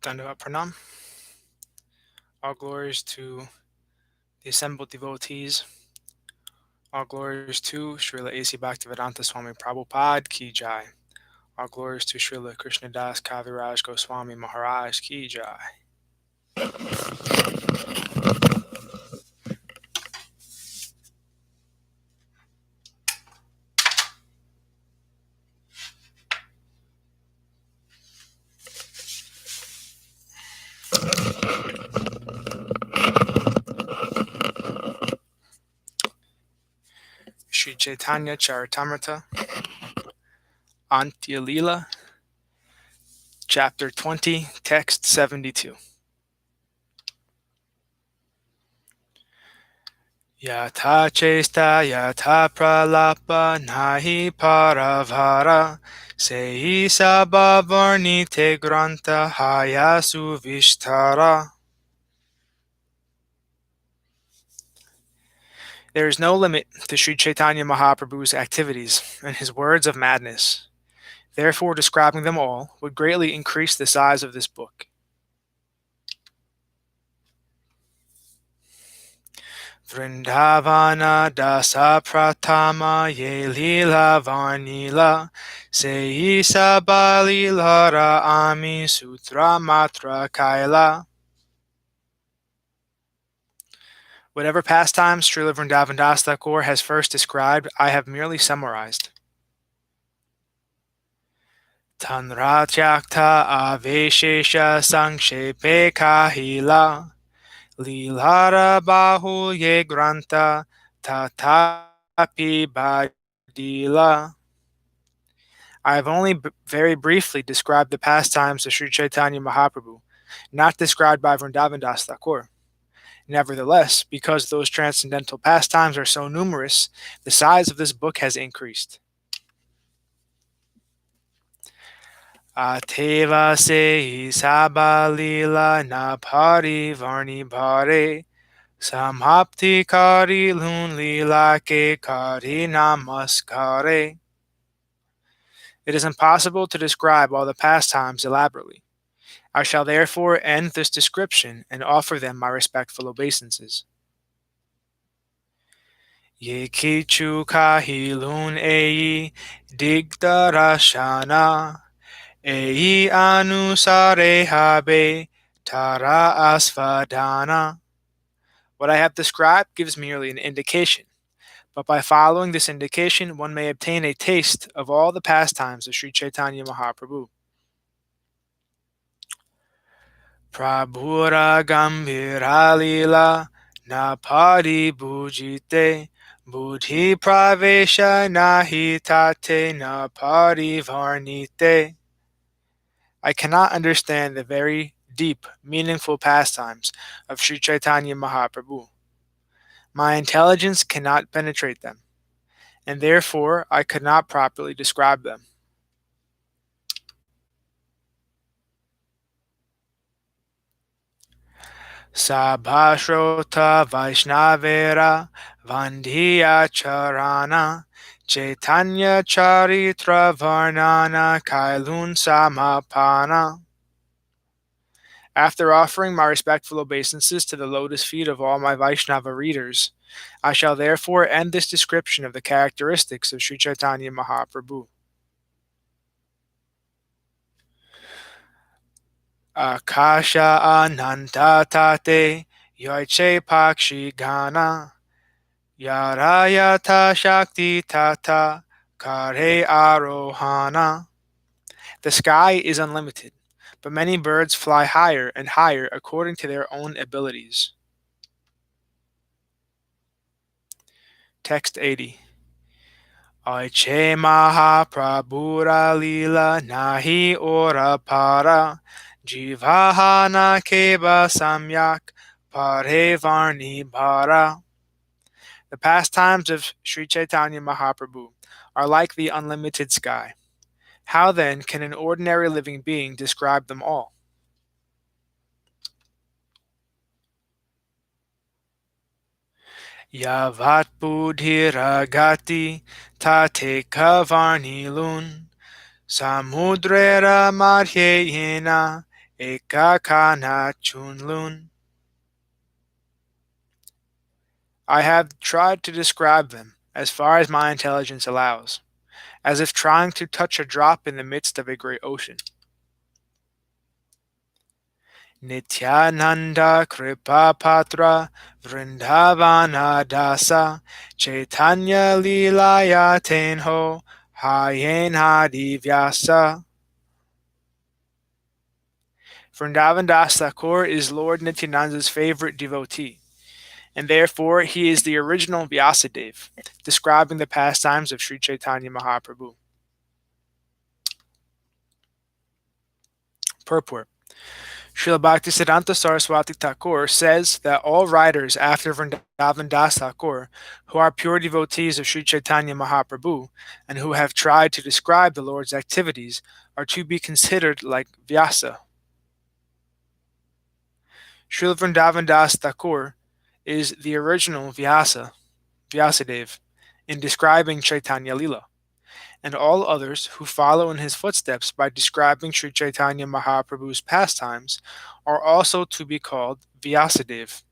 Dandavat Pranam. All glories to the assembled devotees. All glories to Srila A.C. Bhaktivedanta Swami Prabhupada Ki Jai. All glories to Srila Krishnadas Kaviraj Goswami Maharaj Ki Jai. Śrī Caitanya-caritāmṛta Antya Lila, Chapter 20, Text 72. Yatha chesta yatha pralapa nahi paravara sehi sabhavarnite granta hayasu vishtara. There is no limit to Śrī Caitanya Mahaprabhu's activities and his words of madness. Therefore, describing them all would greatly increase the size of this book. Vrindavana dasa pratama ye lila varnila sehi sabali lara ami sutra matra kaila. Whatever pastimes Srila Vrindavan Das Thakur has first described, I have merely summarized. Tanratyakta aveshesha sankshepe kahila lilara bahulye granta tatapi badila. I have only very briefly described the pastimes of Śrī Caitanya Mahaprabhu, not described by Vrindavan Das Thakur. Nevertheless, because those transcendental pastimes are so numerous, the size of this book has increased. Ateva se sabalila na pari varni bhare samhapti kari lun lila ke kari namaskare. It is impossible to describe all the pastimes elaborately. I shall therefore end this description and offer them my respectful obeisances. Ye kichu kahilun ei digdarashana ei anusare habe tara asvadana. What I have described gives merely an indication, but by following this indication one may obtain a taste of all the pastimes of Śrī Caitanya Mahaprabhu. Prabhura gambhira lila na pari bhujite buddhi pravesha nahi tate na pari varnite. I cannot understand the very deep, meaningful pastimes of Śrī Caitanya Mahaprabhu. My intelligence cannot penetrate them, and therefore I could not properly describe them. Sabhashrota Vaishnavera Vandhiya Charana Caitanya-caritāmṛta Varnana Kailun Samapana. After offering my respectful obeisances to the lotus feet of all my Vaishnava readers, I shall therefore end this description of the characteristics of Śrī Caitanya Mahaprabhu. Akasha ananta tate yoiche pakshi gana yarayata shakti tata kare arohana. The sky is unlimited, but many birds fly higher and higher according to their own abilities. Text 80. Aiche Mahaprabhura lila nahi ora para jivahana keva samyak pare varni bhara. The pastimes of Śrī Caitanya Mahaprabhu are like the unlimited sky. How then can an ordinary living being describe them all? Yavat buddhiragati tate kavarni lun samudrera madhyena ekakana chunlun. I have tried to describe them as far as my intelligence allows, as if trying to touch a drop in the midst of a great ocean. Nityananda Kripa Patra Vrindavana Dasa Chaitanya Lilaya Tenho Hayena Vyasa. Vrindavan Das Thakur is Lord Nityananda's favorite devotee, and therefore he is the original Vyasadeva, describing the pastimes of Śrī Caitanya Mahaprabhu. Purport. Srila Bhaktisiddhanta Saraswati Thakur says that all writers after Vrindavan Das Thakur who are pure devotees of Śrī Caitanya Mahaprabhu and who have tried to describe the Lord's activities are to be considered like Vyasa. Srila Vrindavan Das Thakur is the original Vyasadeva, in describing Chaitanya Lila, and all others who follow in his footsteps by describing Śrī Caitanya Mahaprabhu's pastimes are also to be called Vyasadeva.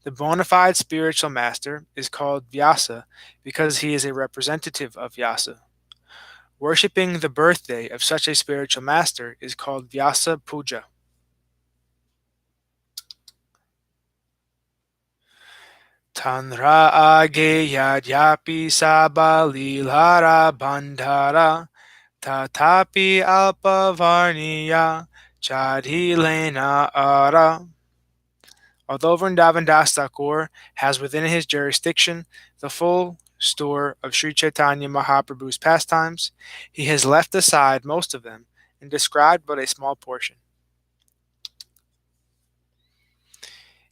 The bona fide spiritual master is called Vyasa because he is a representative of Vyasa. Worshipping the birthday of such a spiritual master is called Vyasa Puja. Tanra age yadyapi sabalilara bandhara tatapi alpavarniya chadilena ara. Although Vrindavan Das Thakur has within his jurisdiction the full store of Śrī Caitanya Mahaprabhu's pastimes, he has left aside most of them and described but a small portion.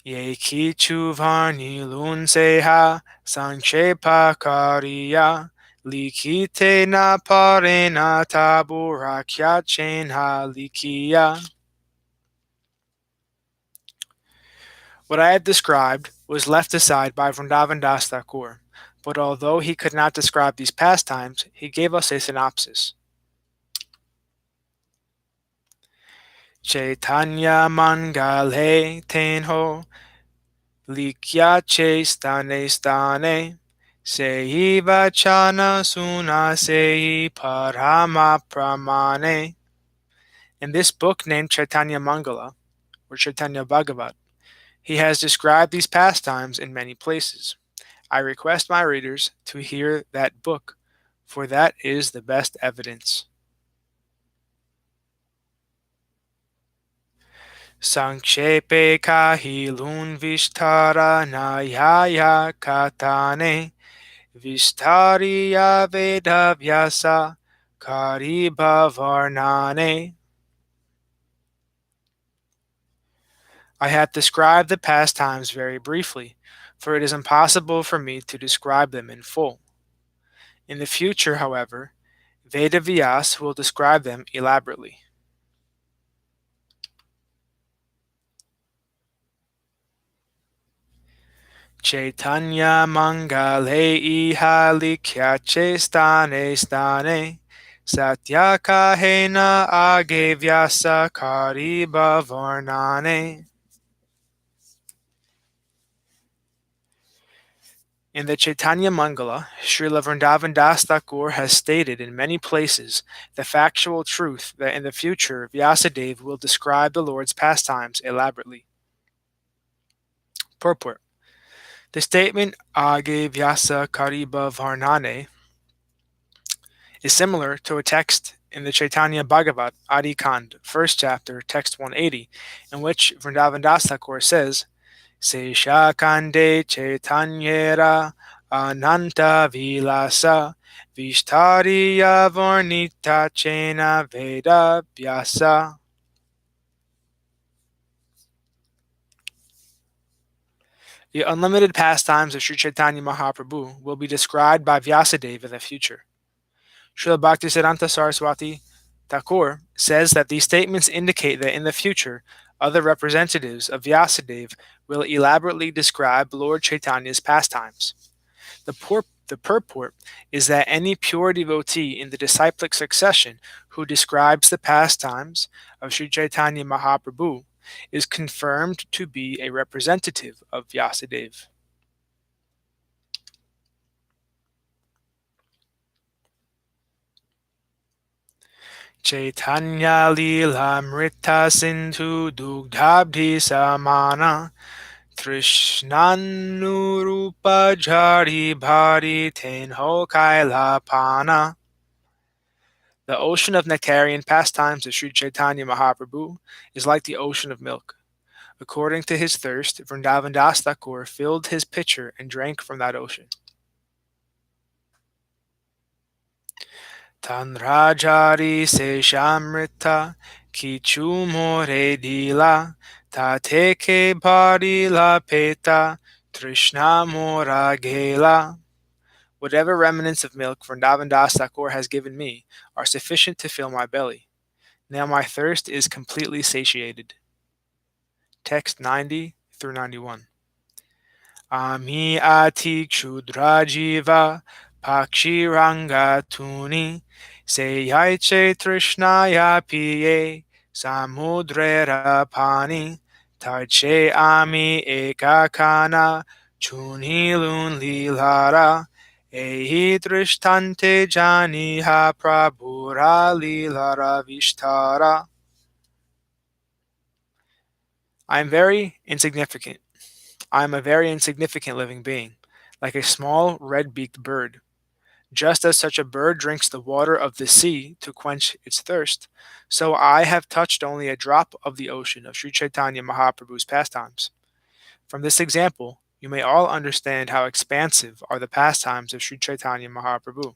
Ye kichu varni lunseha sanchepa kariya likite na parena taburakya chenha likiya. What I have described was left aside by Vrindavan Das Thakur, but although he could not describe these pastimes, he gave us a synopsis. Chaitanya Mangale Tenho Likyache Stane Stane Sei Vachana Suna Sei Parama Pramane. In this book named Chaitanya Mangala, or Chaitanya Bhagavat, he has described these pastimes in many places. I request my readers to hear that book, for that is the best evidence. Sankshepe kahilun vishtara nayaya katane vistariya vedavyasa kariba varnane. I have described the pastimes very briefly, for it is impossible for me to describe them in full. In the future, however, Vedavyas will describe them elaborately. Chaitanya Mangale Iha Likyache Stane Stane Satya Kahena Age Vyasa Kariba Varnane. In the Chaitanya Mangala, Srila Vrindavan Das Thakur has stated in many places the factual truth that in the future Vyasadeva will describe the Lord's pastimes elaborately. Purport. The statement Age Vyasa Kariba Varnane is similar to a text in the Chaitanya Bhagavat Adi Kand, 1st chapter, text 180, in which Vrindavan Das Thakur says, Sesha Kande Chaitanyera Ananta Vilasa Vishtariya Varnita Chena Veda Vyasa. The unlimited pastimes of Śrī Caitanya Mahaprabhu will be described by Vyasadeva in the future. Srila Bhaktisiddhanta Saraswati Thakur says that these statements indicate that in the future, other representatives of Vyasadeva will elaborately describe Lord Chaitanya's pastimes. The The purport is that any pure devotee in the disciplic succession who describes the pastimes of Śrī Caitanya Mahaprabhu is confirmed to be a representative of Vyasadeva. Chaitanya Lilamrita Sindhu Dugdhabdi Samana Trishnanurupa Jari Bhari Tenho Kailapana. The ocean of nectarian pastimes of Śrī Caitanya Mahaprabhu is like the ocean of milk. According to his thirst, Vrindavan Das Thakur filled his pitcher and drank from that ocean. Tanrajari Seshamrita Kichu More Dila Tateke Bharila Peta Trishna Mora Gela. Whatever remnants of milk Vrindavan Das Thakur has given me are sufficient to fill my belly. Now my thirst is completely satiated. Text 90 through 91. Ami ati kshudrajiva pakshiranga tuni seyaiche trishnaya piye samudrera pani tarche ami ekakana chunilun lilara ehi trishtante janiha prabhura lilara vishtara. I am very insignificant. I am a very insignificant living being, like a small red-beaked bird. Just as such a bird drinks the water of the sea to quench its thirst, so I have touched only a drop of the ocean of Śrī Caitanya Mahaprabhu's pastimes. From this example, you may all understand how expansive are the pastimes of Śrī Caitanya Mahaprabhu.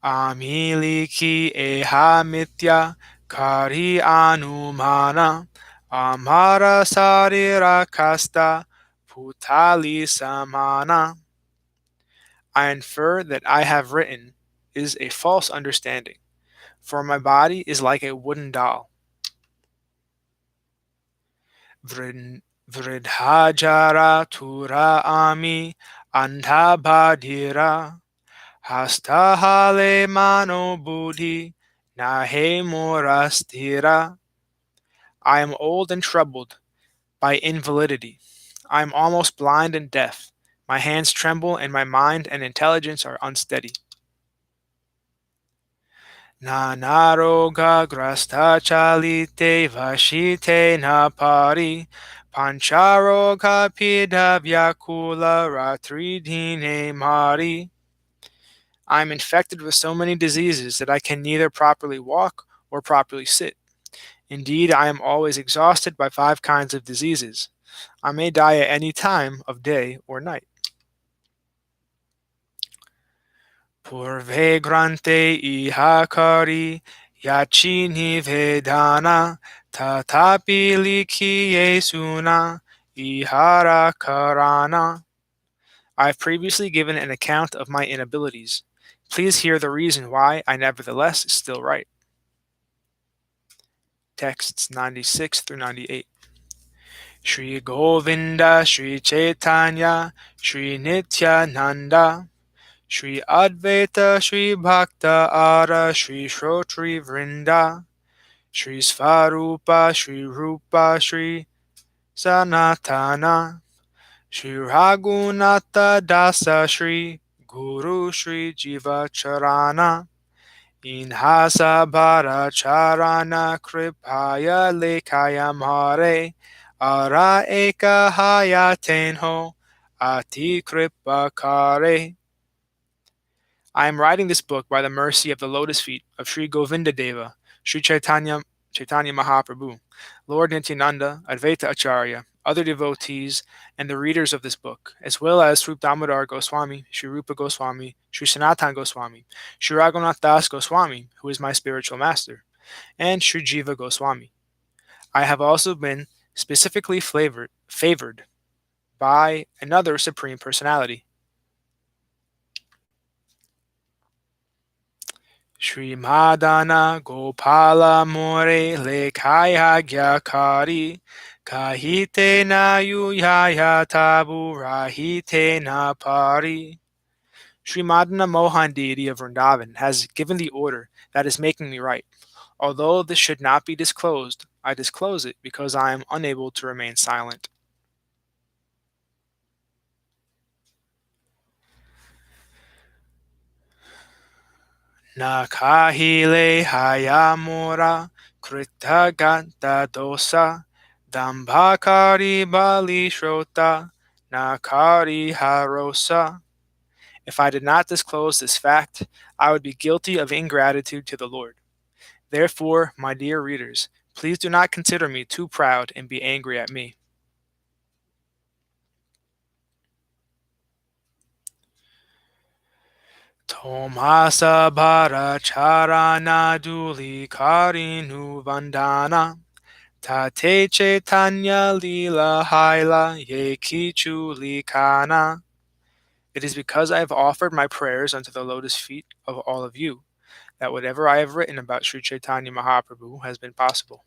Amiliki eha mitya kari anumana amara sarira kasta putali samana. I infer that I have written is a false understanding, for my body is like a wooden doll. Vridhajara tura ami antabhadira hastahale mano buddhi nahe morastira. I am old and troubled by invalidity. I am almost blind and deaf. My hands tremble and my mind and intelligence are unsteady. Nanaroga grasta chalite vashite napari pancharoga pida vyakula ratri dine mari. I am infected with so many diseases that I can neither properly walk or properly sit. Indeed, I am always exhausted by 5 kinds of diseases. I may die at any time of day or night. Purve grante ihakari yachini vedana tatapi likhiye suna ihara karana. I have previously given an account of my inabilities. Please hear the reason why I nevertheless still write. Texts 96 through 98. Shri Govinda, Shri Chaitanya, Shri Nityananda, Shri Advaita, Shri Bhakta Ara, Shri Shrotri Vrinda, Shri Svarupa, Shri Rupa, Shri Sanatana, Shri Raghunatha Dasa, Shri Guru, Shri Jiva Charana, Inhasa Bharacharana Kripaya Lekaya Mare, Ara Eka Hayatenho Ati Kripakare. I am writing this book by the mercy of the lotus feet of Sri Govinda Deva, Sri Chaitanya Mahaprabhu, Lord Nityananda, Advaita Acharya, other devotees, and the readers of this book, as well as Sri Damodar Goswami, Sri Rupa Goswami, Sri Sanatan Goswami, Sri Raghunath Das Goswami, who is my spiritual master, and Sri Jiva Goswami. I have also been specifically favored by another Supreme Personality. Shri Madana Gopala More Lekaya Gyakari Kahite na yuyaya tabu rahite na pari. Sri Madana Mohan deity of Vrindavan has given the order that is making me right. Although this should not be disclosed, I disclose it because I am unable to remain silent. Na kahile hayamura kritaganta dosa dambhakari bali shrota nakari harosa. If I did not disclose this fact, I would be guilty of ingratitude to the Lord. Therefore, my dear readers, please do not consider me too proud and be angry at me. Tomasa bara charana duli karinu vandana tate chaitanya lila haila ye kichu likana. It is because I have offered my prayers unto the lotus feet of all of you that whatever I have written about Śrī Caitanya Mahaprabhu has been possible.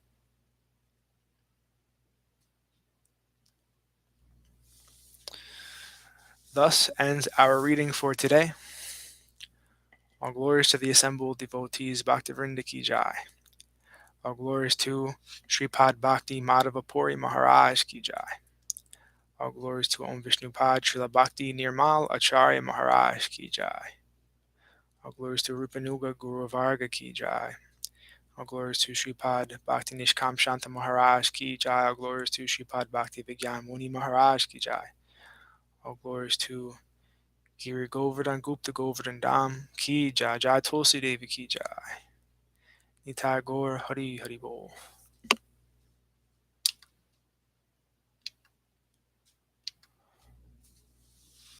Thus ends our reading for today. All glories to the assembled devotees, Bhaktivinoda ki jai. All glories to Sripad Bhakti Madhava Puri Maharaj ki jai. All glories to Om Vishnupad Srila Bhakti Nirmal Acharya Maharaj ki jai. All glories to Rupanuga Guru Varga ki jai. All glories to Sripad Bhakti Nishkam Shanta Maharaj ki jai. All glories to Sripad Bhakti Vigyan Muni Maharaj ki jai. All glories to Giri Govardhan Gupta Govardhan Dham ki jai. Jai Tulsi Devi ki jai. Nitai Gaur Hari Hari Bol.